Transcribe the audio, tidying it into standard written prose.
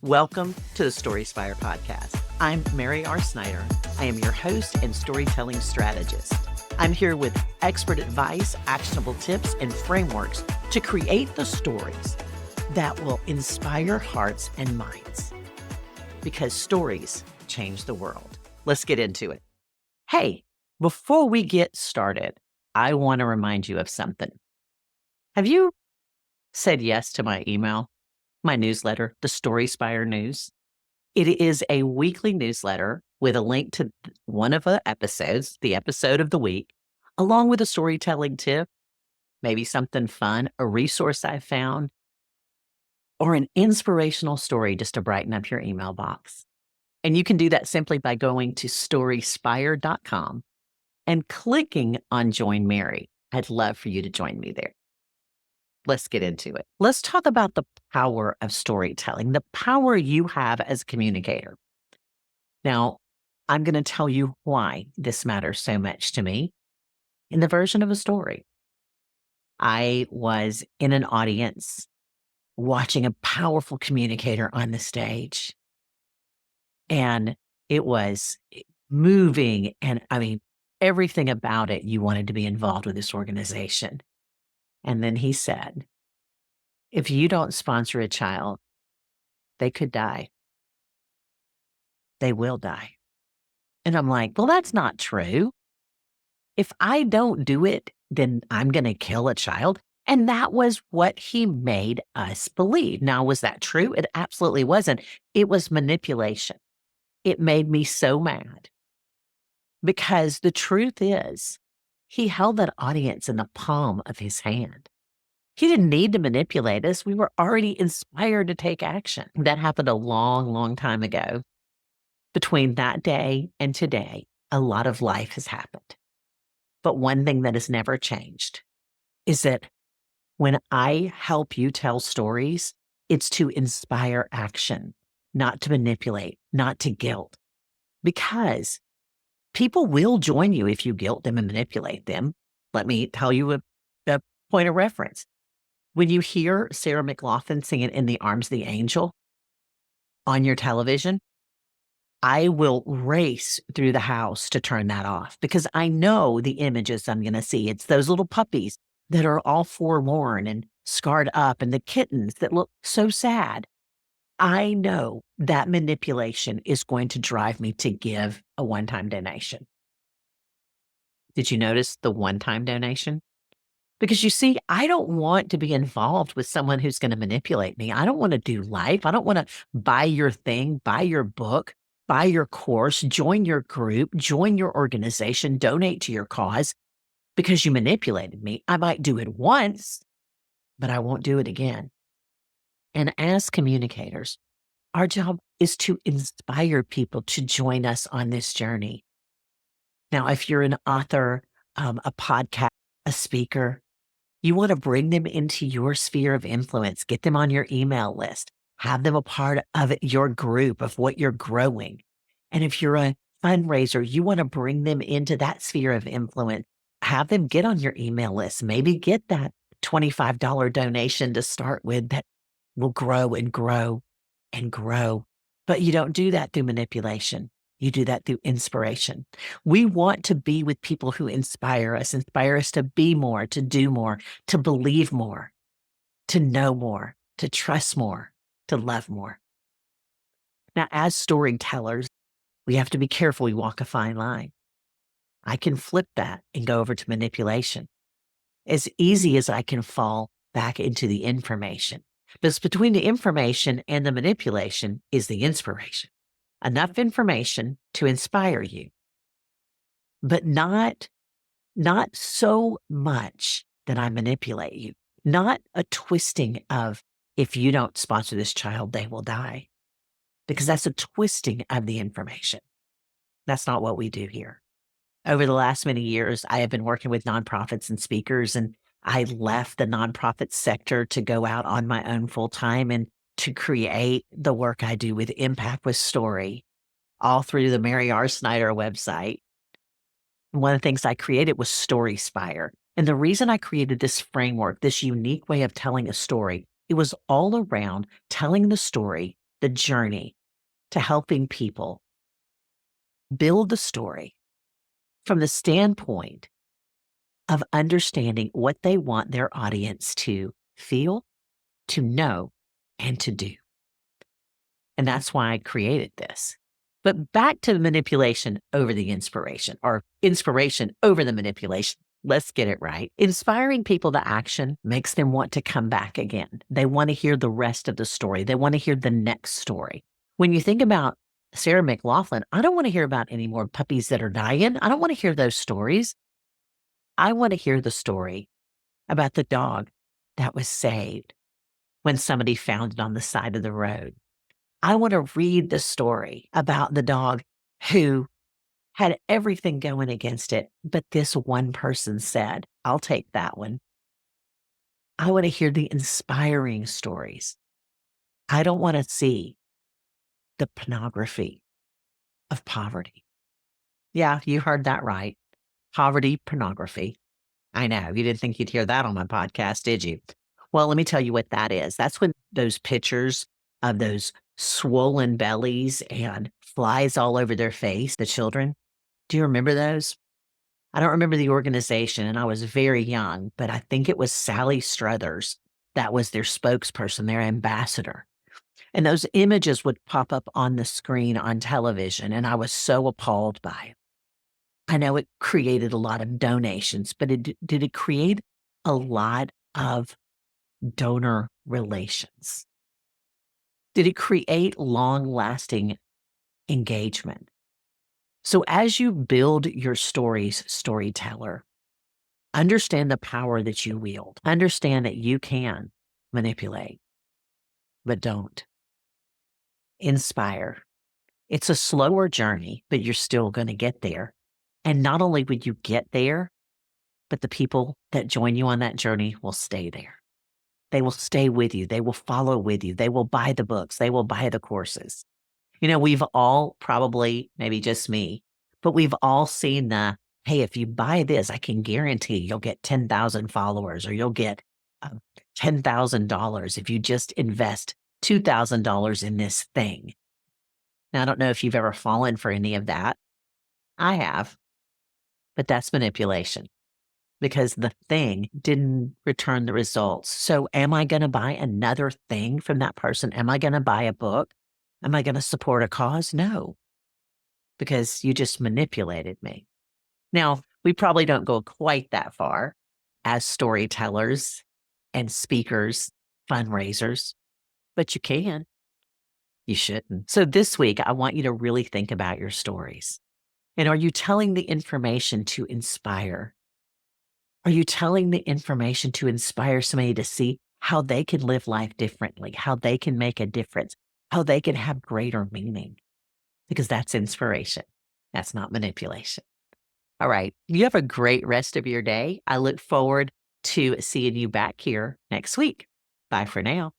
Welcome to the StorySpire podcast. I'm Mary R. Snyder. I am your host and storytelling strategist. I'm here with expert advice, actionable tips, and frameworks to create the stories that will inspire hearts and minds. Because stories change the world. Let's get into it. Hey, before we get started, I want to remind you of something. Have you said yes to my email? My newsletter, the StorySpire News. It is a weekly newsletter with a link to one of the episodes, the episode of the week, along with a storytelling tip, maybe something fun, a resource I found, or an inspirational story just to brighten up your email box. And you can do that simply by going to StorySpire.com and clicking on Join Mary. I'd love for you to join me there. Let's get into it. Let's talk about the power of storytelling, the power you have as a communicator. Now, I'm going to tell you why this matters so much to me in the version of a story. I was in an audience watching a powerful communicator on the stage, and it was moving. And everything about it, you wanted to be involved with this organization. And then he said, if you don't sponsor a child, they could die. They will die. And I'm like, well, that's not true. If I don't do it, then I'm going to kill a child. And that was what he made us believe. Now, was that true? It absolutely wasn't. It was manipulation. It made me so mad because the truth is, he held that audience in the palm of his hand. He didn't need to manipulate us. We were already inspired to take action. That happened a long, long time ago. Between that day and today, a lot of life has happened. But one thing that has never changed is that when I help you tell stories, it's to inspire action, not to manipulate, not to guilt. Because people will join you if you guilt them and manipulate them. Let me tell you a point of reference. When you hear Sarah McLachlan singing In the Arms of the Angel on your television, I will race through the house to turn that off because I know the images I'm going to see. It's those little puppies that are all forlorn and scarred up and the kittens that look so sad. I know that manipulation is going to drive me to give a one-time donation. Did you notice the one-time donation? Because you see, I don't want to be involved with someone who's going to manipulate me. I don't want to do life. I don't want to buy your thing, buy your book, buy your course, join your group, join your organization, donate to your cause because you manipulated me. I might do it once, but I won't do it again. And as communicators, our job is to inspire people to join us on this journey. Now, if you're an author, a podcast, a speaker, you want to bring them into your sphere of influence, get them on your email list, have them a part of your group of what you're growing. And if you're a fundraiser, you want to bring them into that sphere of influence, have them get on your email list, maybe get that $25 donation to start with that will grow and grow and grow. But you don't do that through manipulation. You do that through inspiration. We want to be with people who inspire us to be more, to do more, to believe more, to know more, to trust more, to love more. Now, as storytellers, we have to be careful. We walk a fine line. I can flip that and go over to manipulation as easy as I can fall back into the information. Because between the information and the manipulation is the inspiration. Enough information to inspire you, but not so much that I manipulate you, not a twisting of if you don't sponsor this child, they will die, because that's a twisting of the information. That's not what we do here. Over the last many years, I have been working with nonprofits and speakers, and I left the nonprofit sector to go out on my own full time and to create the work I do with Impact with Story, all through the Mary R. Snyder website. One of the things I created was StorySpire. And the reason I created this framework, this unique way of telling a story, it was all around telling the story the journey to helping people build the story from the standpoint of understanding what they want their audience to feel, to know, and to do. And that's why I created this. But back to the manipulation over the inspiration, or inspiration over the manipulation. Let's get it right. Inspiring people to action makes them want to come back again. They want to hear the rest of the story. They want to hear the next story. When you think about Sarah McLachlan, I don't want to hear about any more puppies that are dying. I don't want to hear those stories. I want to hear the story about the dog that was saved when somebody found it on the side of the road. I want to read the story about the dog who had everything going against it, but this one person said, I'll take that one. I want to hear the inspiring stories. I don't want to see the pornography of poverty. Yeah, you heard that right. Poverty, pornography. I know. You didn't think you'd hear that on my podcast, did you? Well, let me tell you what that is. That's when those pictures of those swollen bellies and flies all over their face, the children. Do you remember those? I don't remember the organization, and I was very young, but I think it was Sally Struthers. That was their spokesperson, their ambassador. And those images would pop up on the screen on television, and I was so appalled by it. I know it created a lot of donations, but did it create a lot of donor relations? Did it create long-lasting engagement? So as you build your stories, storyteller, understand the power that you wield. Understand that you can manipulate, but don't. Inspire. It's a slower journey, but you're still going to get there. And not only would you get there, but the people that join you on that journey will stay there. They will stay with you. They will follow with you. They will buy the books. They will buy the courses. You know, we've all probably, maybe just me, but we've all seen the, hey, if you buy this, I can guarantee you'll get 10,000 followers, or you'll get $10,000 if you just invest $2,000 in this thing. Now, I don't know if you've ever fallen for any of that. I have, but that's manipulation because the thing didn't return the results. So am I going to buy another thing from that person? Am I going to buy a book? Am I going to support a cause? No, because you just manipulated me. Now, we probably don't go quite that far as storytellers and speakers, fundraisers, but you can. You shouldn't. So this week, I want you to really think about your stories. And are you telling the information to inspire? Are you telling the information to inspire somebody to see how they can live life differently, how they can make a difference, how they can have greater meaning? Because that's inspiration. That's not manipulation. All right. You have a great rest of your day. I look forward to seeing you back here next week. Bye for now.